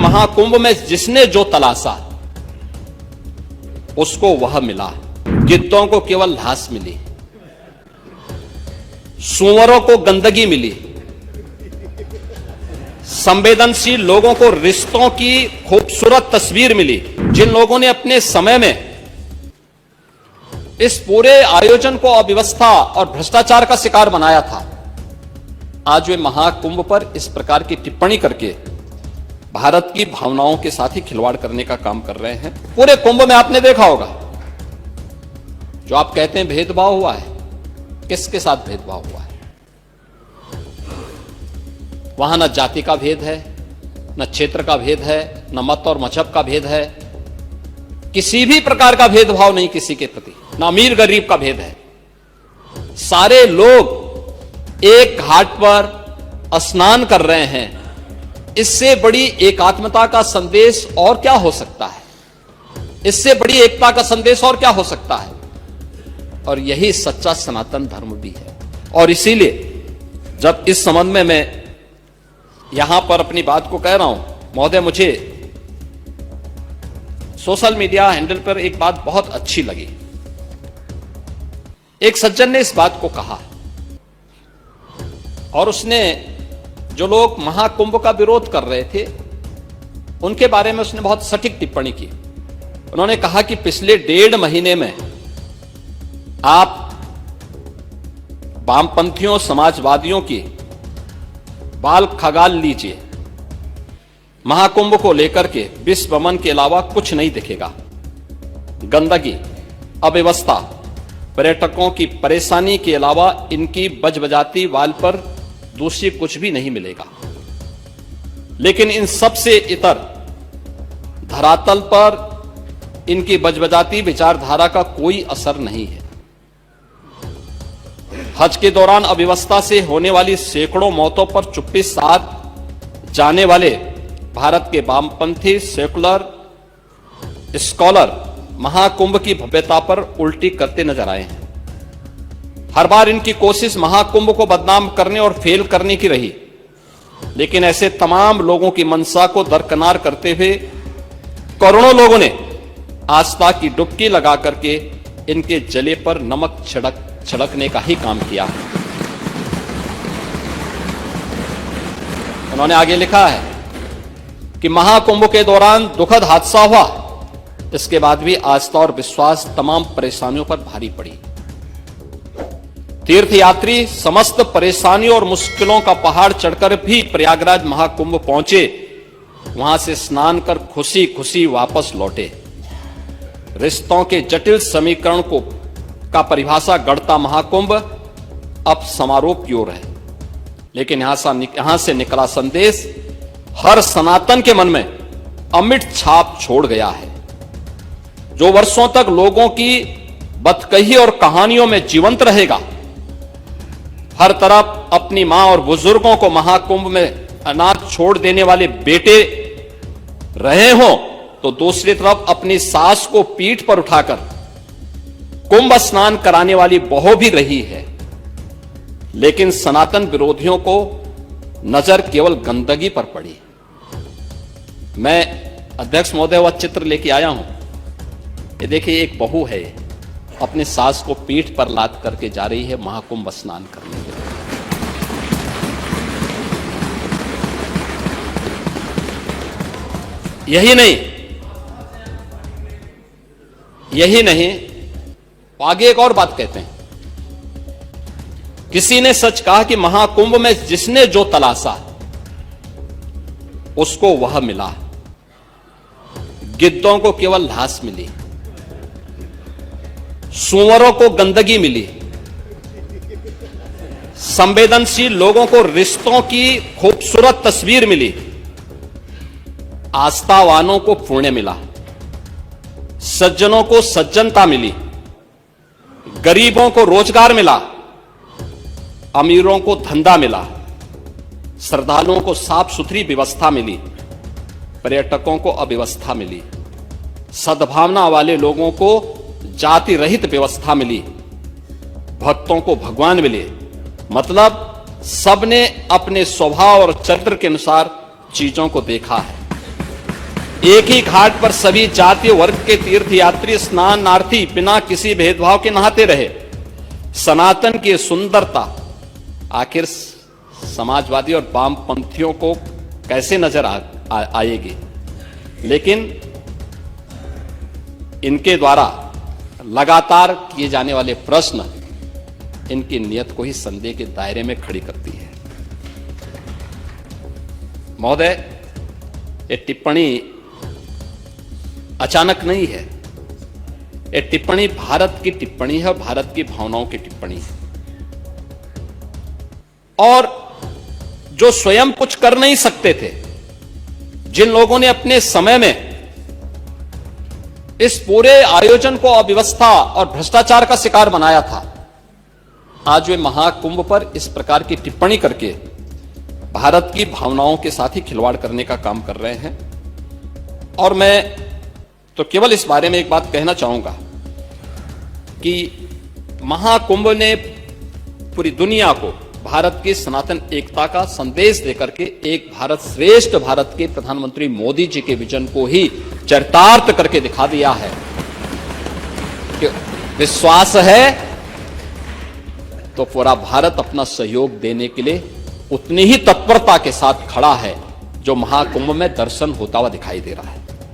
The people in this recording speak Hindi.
महाकुंभ में जिसने जो तलाशा उसको वह मिला। गिद्धों को केवल घास मिली, सूअरों को गंदगी मिली, संवेदनशील लोगों को रिश्तों की खूबसूरत तस्वीर मिली। जिन लोगों ने अपने समय में इस पूरे आयोजन को अव्यवस्था और भ्रष्टाचार का शिकार बनाया था, आज वे महाकुंभ पर इस प्रकार की टिप्पणी करके भारत की भावनाओं के साथ ही खिलवाड़ करने का काम कर रहे हैं। पूरे कुंभ में आपने देखा होगा, जो आप कहते हैं भेदभाव हुआ है, किसके साथ भेदभाव हुआ है? वहां न जाति का भेद है, न क्षेत्र का भेद है, न मत और मजहब का भेद है, किसी भी प्रकार का भेदभाव नहीं किसी के प्रति, न अमीर गरीब का भेद है। सारे लोग एक घाट पर स्नान कर रहे हैं। इससे बड़ी एकात्मता का संदेश और क्या हो सकता है? इससे बड़ी एकता का संदेश और क्या हो सकता है? और यही सच्चा सनातन धर्म भी है। और इसीलिए जब इस संबंध में मैं यहां पर अपनी बात को कह रहा हूं, महोदय, मुझे सोशल मीडिया हैंडल पर एक बात बहुत अच्छी लगी। एक सज्जन ने इस बात को कहा और उसने जो लोग महाकुंभ का विरोध कर रहे थे उनके बारे में उसने बहुत सटीक टिप्पणी की। उन्होंने कहा कि पिछले 1.5 महीने में आप वामपंथियों, समाजवादियों की बाल खगाल लीजिए, महाकुंभ को लेकर के विश्व भ्रमण के अलावा कुछ नहीं दिखेगा। गंदगी, अव्यवस्था, पर्यटकों की परेशानी के अलावा इनकी बजबजाती वाल पर दूसरी कुछ भी नहीं मिलेगा। लेकिन इन सब से इतर धरातल पर इनकी बजबजाती विचारधारा का कोई असर नहीं है। हज के दौरान अव्यवस्था से होने वाली सैकड़ों मौतों पर चुप्पी साध जाने वाले भारत के वामपंथी सेकुलर स्कॉलर महाकुंभ की भव्यता पर उल्टी करते नजर आए हैं। हर बार इनकी कोशिश महाकुंभ को बदनाम करने और फेल करने की रही, लेकिन ऐसे तमाम लोगों की मंशा को दरकिनार करते हुए करोड़ों लोगों ने आस्था की डुबकी लगा करके इनके जले पर नमक छिड़कने का ही काम किया है। उन्होंने आगे लिखा है कि महाकुंभ के दौरान दुखद हादसा हुआ, इसके बाद भी आस्था और विश्वास तमाम परेशानियों पर भारी पड़ी। तीर्थयात्री समस्त परेशानियों और मुश्किलों का पहाड़ चढ़कर भी प्रयागराज महाकुंभ पहुंचे, वहां से स्नान कर खुशी खुशी वापस लौटे। रिश्तों के जटिल समीकरण का परिभाषा गढ़ता महाकुंभ अब समारोह की ओर है, लेकिन यहां से निकला संदेश हर सनातन के मन में अमिट छाप छोड़ गया है, जो वर्षों तक लोगों की बतकही और कहानियों में जीवंत रहेगा। हर तरफ अपनी मां और बुजुर्गों को महाकुंभ में अनाथ छोड़ देने वाले बेटे रहे हों, तो दूसरी तरफ अपनी सास को पीठ पर उठाकर कुंभ स्नान कराने वाली बहू भी रही है। लेकिन सनातन विरोधियों को नजर केवल गंदगी पर पड़ी। मैं अध्यक्ष महोदय वह चित्र लेके आया हूं। ये देखिए, एक बहू है, अपने सास को पीठ पर लाद करके जा रही है महाकुंभ स्नान करने के लिए। यही नहीं, आगे एक और बात कहते हैं। किसी ने सच कहा कि महाकुंभ में जिसने जो तलाशा उसको वह मिला। गिद्धों को केवल घास मिली, सूअरों को गंदगी मिली, संवेदनशील लोगों को रिश्तों की खूबसूरत तस्वीर मिली, आस्थावानों को पुण्य मिला, सज्जनों को सज्जनता मिली, गरीबों को रोजगार मिला, अमीरों को धंधा मिला, श्रद्धालुओं को साफ सुथरी व्यवस्था मिली, पर्यटकों को अव्यवस्था मिली, सद्भावना वाले लोगों को जाति रहित व्यवस्था मिली, भक्तों को भगवान मिले। मतलब सबने अपने स्वभाव और चरित्र के अनुसार चीजों को देखा है। एक ही घाट पर सभी जातीय वर्ग के तीर्थयात्री स्नानार्थी बिना किसी भेदभाव के नहाते रहे। सनातन की सुंदरता आखिर समाजवादी और वामपंथियों को कैसे नजर आएगी, लेकिन इनके द्वारा लगातार किए जाने वाले प्रश्न इनकी नियत को ही संदेह के दायरे में खड़ी करती है। महोदय, ये टिप्पणी अचानक नहीं है। ये टिप्पणी भारत की टिप्पणी है और भारत की भावनाओं की टिप्पणी है। और जो स्वयं कुछ कर नहीं सकते थे, जिन लोगों ने अपने समय में इस पूरे आयोजन को अव्यवस्था और भ्रष्टाचार का शिकार बनाया था, आज वे महाकुंभ पर इस प्रकार की टिप्पणी करके भारत की भावनाओं के साथ ही खिलवाड़ करने का काम कर रहे हैं। और मैं तो केवल इस बारे में एक बात कहना चाहूंगा कि महाकुंभ ने पूरी दुनिया को भारत की सनातन एकता का संदेश देकर के एक भारत श्रेष्ठ भारत के प्रधानमंत्री मोदी जी के विजन को ही चरितार्थ करके दिखा दिया है कि विश्वास है तो पूरा भारत अपना सहयोग देने के लिए उतनी ही तत्परता के साथ खड़ा है जो महाकुंभ में दर्शन होता हुआ दिखाई दे रहा है।